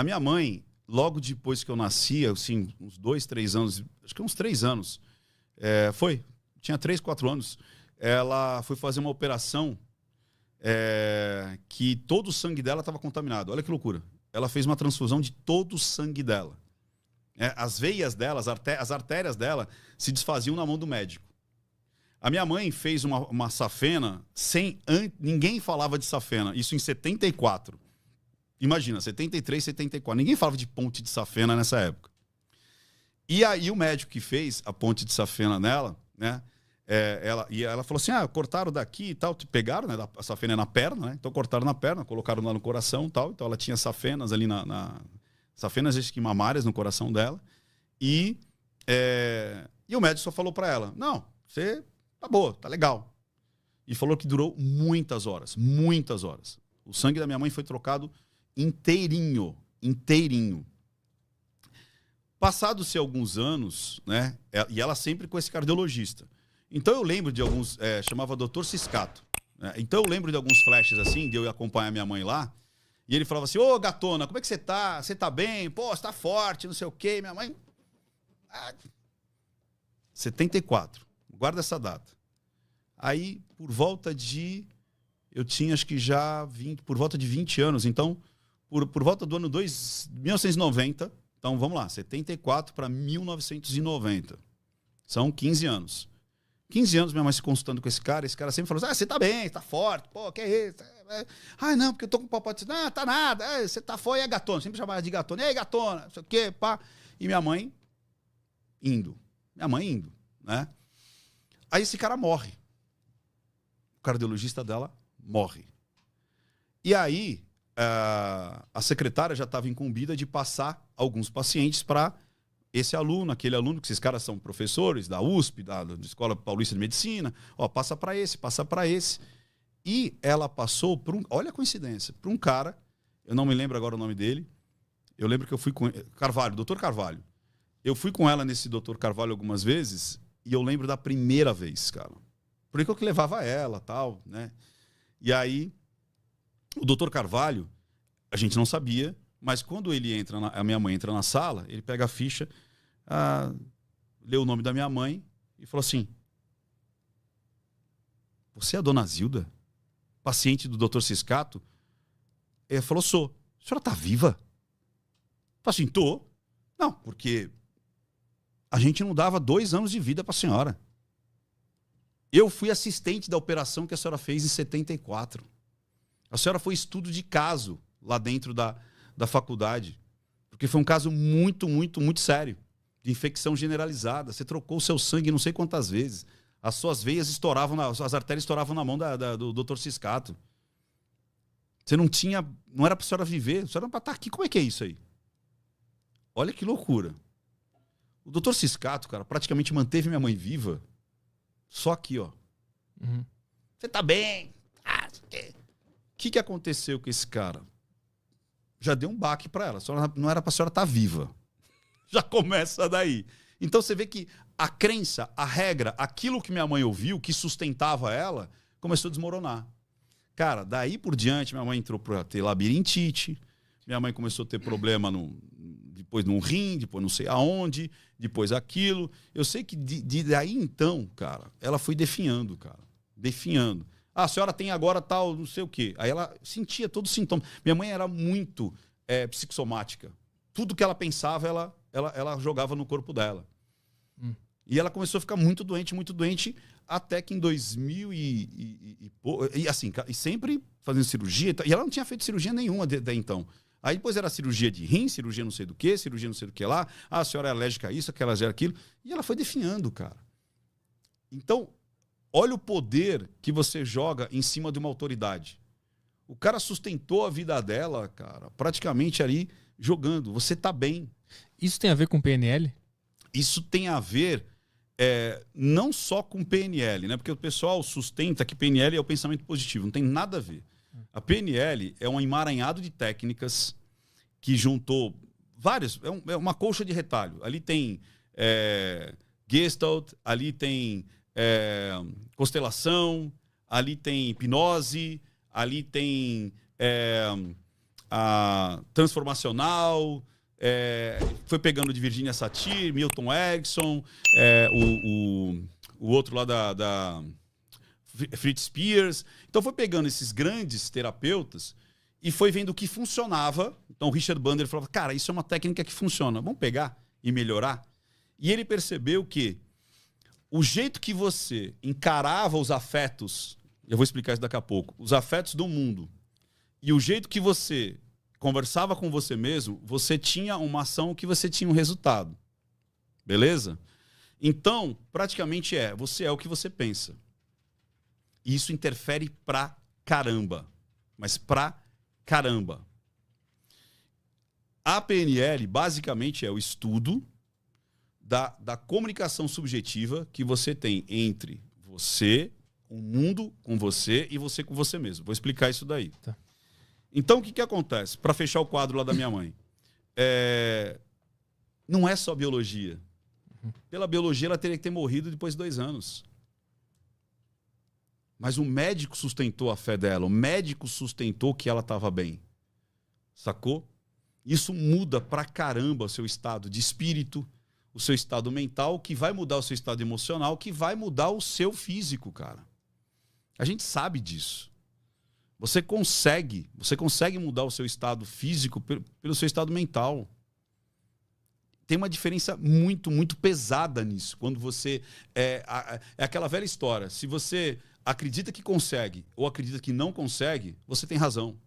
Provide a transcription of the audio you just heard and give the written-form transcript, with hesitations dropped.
A minha mãe, logo depois que eu nasci, assim, uns 2, 3 anos, acho que uns 3 anos, tinha 3, 4 anos, ela foi fazer uma operação que todo o sangue dela estava contaminado. Olha que loucura. Ela fez uma transfusão de todo o sangue dela. As veias dela, as artérias dela se desfaziam na mão do médico. A minha mãe fez uma safena ninguém falava de safena. Isso em 74. Imagina, 73, 74. Ninguém falava de ponte de safena nessa época. E aí o médico que fez a ponte de safena nela, né? Ela falou assim, cortaram daqui e tal, pegaram, né, a safena na perna, né? Então cortaram na perna, colocaram lá no coração e tal. Então ela tinha safenas ali safenas mamárias no coração dela. E o médico só falou para ela, não, você tá boa, tá legal. E falou que durou muitas horas, muitas horas. O sangue da minha mãe foi trocado inteirinho. Passados-se alguns anos, né? E ela sempre com esse cardiologista. Então eu lembro de alguns, chamava Dr. Ciscato. Né? Então eu lembro de alguns flashes assim, de eu ir acompanhar minha mãe lá. E ele falava assim, ô gatona, como é que você tá? Você tá bem? Pô, você tá forte, não sei o quê. Minha mãe... 74. Guarda essa data. Aí, por volta de... Eu tinha, acho que já por volta de 20 anos. Então, por volta do ano 1990... Então, vamos lá. 74 para 1990. São 15 anos. 15 anos minha mãe se consultando com esse cara sempre falou assim, você tá bem, tá forte, pô, que é isso? Não, porque eu tô com papote. Não, tá nada, você tá forte, gatona. Sempre chamava de gatona. Ei, gatona, não sei o quê, pá. E minha mãe indo, né? Aí esse cara morre. O cardiologista dela morre. E aí, a secretária já estava incumbida de passar alguns pacientes para esse aluno, aquele aluno, que esses caras são professores da USP, da Escola Paulista de Medicina, passa para esse, passa para esse. E ela passou por olha a coincidência, por um cara, eu não me lembro agora o nome dele, eu lembro que eu fui com Carvalho, Dr. Carvalho. Eu fui com ela nesse Dr. Carvalho algumas vezes e eu lembro da primeira vez, cara. Por que eu que levava ela, tal, né? E aí, o Dr. Carvalho, a gente não sabia, mas quando ele entra, a minha mãe entra na sala, ele pega a ficha, lê o nome da minha mãe e falou assim, você é a dona Zilda? Paciente do Dr. Ciscato? Ele falou, sou. A senhora tá viva? Eu falei assim, tô. Não, porque a gente não dava 2 anos de vida para a senhora. Eu fui assistente da operação que a senhora fez em 74. A senhora foi estudo de caso lá dentro da faculdade. Porque foi um caso muito, muito, muito sério. De infecção generalizada. Você trocou o seu sangue não sei quantas vezes. As suas veias estouravam, as artérias estouravam na mão do Dr. Ciscato. Você não tinha... Não era para a senhora viver. A senhora era para estar aqui. Como é que é isso aí? Olha que loucura. O Dr. Ciscato, cara, praticamente manteve minha mãe viva. Só aqui, ó. Uhum. Você tá bem? O que aconteceu com esse cara? Já deu um baque para ela. Não era para a senhora estar viva. Já começa daí. Então você vê que a crença, a regra, aquilo que minha mãe ouviu, que sustentava ela, começou a desmoronar. Cara, daí por diante, minha mãe entrou para ter labirintite. Minha mãe começou a ter problema depois num rim, depois não sei aonde, depois aquilo. Eu sei que daí então, cara, ela foi definhando, cara. Definhando. A senhora tem agora tal, não sei o quê. Aí ela sentia todos os sintomas. Minha mãe era muito psicossomática. Tudo que ela pensava, ela jogava no corpo dela. E ela começou a ficar muito doente, até que em 2000 e assim, e sempre fazendo cirurgia. E ela não tinha feito cirurgia nenhuma até então. Aí depois era cirurgia de rim, cirurgia não sei do que, cirurgia não sei do que lá. A senhora é alérgica a isso, aquela gera aquilo. E ela foi definhando, cara. Então, olha o poder que você joga em cima de uma autoridade. O cara sustentou a vida dela, cara, praticamente ali jogando. Você tá bem. Isso tem a ver com PNL? Isso tem a ver não só com PNL, né? Porque o pessoal sustenta que PNL é o pensamento positivo. Não tem nada a ver. A PNL é um emaranhado de técnicas que juntou várias. É uma colcha de retalho. Ali tem Gestalt, ali tem constelação, ali tem hipnose, ali tem transformacional, foi pegando de Virginia Satir, Milton Erickson, o outro lá da Fritz Spears. Então foi pegando esses grandes terapeutas e foi vendo o que funcionava. Então o Richard Bandler falava, cara, isso é uma técnica que funciona, vamos pegar e melhorar. E ele percebeu que o jeito que você encarava os afetos, eu vou explicar isso daqui a pouco, os afetos do mundo, e o jeito que você conversava com você mesmo, você tinha uma ação que você tinha um resultado. Beleza? Então, praticamente você é o que você pensa. E isso interfere pra caramba. Mas pra caramba. A PNL, basicamente, é o estudo da comunicação subjetiva que você tem entre você, o mundo com você e você com você mesmo. Vou explicar isso daí. Tá. Então, o que acontece? Para fechar o quadro lá da minha mãe. Não é só biologia. Pela biologia, ela teria que ter morrido depois de 2 anos. Mas o médico sustentou a fé dela. O médico sustentou que ela estava bem. Sacou? Isso muda pra caramba o seu estado de espírito, o seu estado mental, que vai mudar o seu estado emocional, que vai mudar o seu físico, cara. A gente sabe disso. Você consegue mudar o seu estado físico pelo seu estado mental. Tem uma diferença muito, muito pesada nisso. Quando você... É aquela velha história. Se você acredita que consegue ou acredita que não consegue, você tem razão.